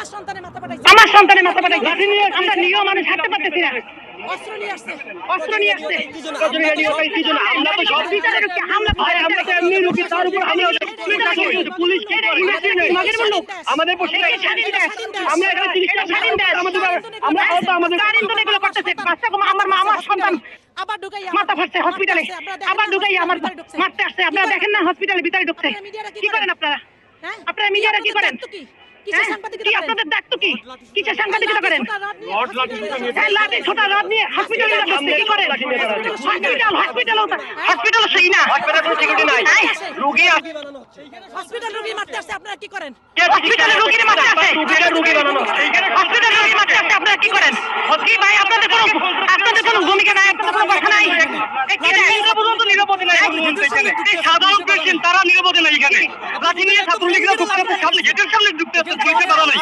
আমার সন্তানের মাথা ফাটাইছে। আমরা নিরীহ মানুষ হাঁটতে পারতেছি না। অস্ত্র নিয়ে আসছে। আমরা তো সব হামলা ভাই, আমরা তো এমনি রুগী, তার উপর হামলা পুলিশ আমাদের আমরা এখানে চিকিৎসা স্বাধীন দেয়, আমরা আমাদের করতেছে। বাচ্চা আমার সন্তান আবার ঢুকাই মাথা ফাটছে হসপিটালে, আবার ঢুকাই আমার মারতে আসছে। আপনারা দেখেন না হসপিটালে ভিতরে ঢুকছে। কি করেন আপনারা? আপনারা মিডিয়ারা কি করেন? আপনাদের দায়িত্ব কি? কিসের সাংবাদিকতা করেন? লাঠি ছোটা রড নিয়ে হসপিটালে কি করেন? হসপিটাল সেই না, হসপিটালে কোনো সিকিউরিটি নাই। রোগী হসপিটাল রোগী মারতে আসছে, আপনারা কি করেন? হসপিটালে রোগীর মারতে আসছে, রোগী বানানো হসপিটালে রোগী মারতে আসছে, আপনারা কি করেন? কি ভাই আপনাদের কোনো ভূমিকা নাই, আপনাদের কোনো কথা নাই। পর্যন্ত নিরাপদে নাই। সাধারণ পেশেন্ট তারা নিরাপদে নাই। এখানে লাঠি নিয়ে ছাত্রলীগরা ঢুকতে সামনে গেটের সামনে ঢুকতে পারা নাই।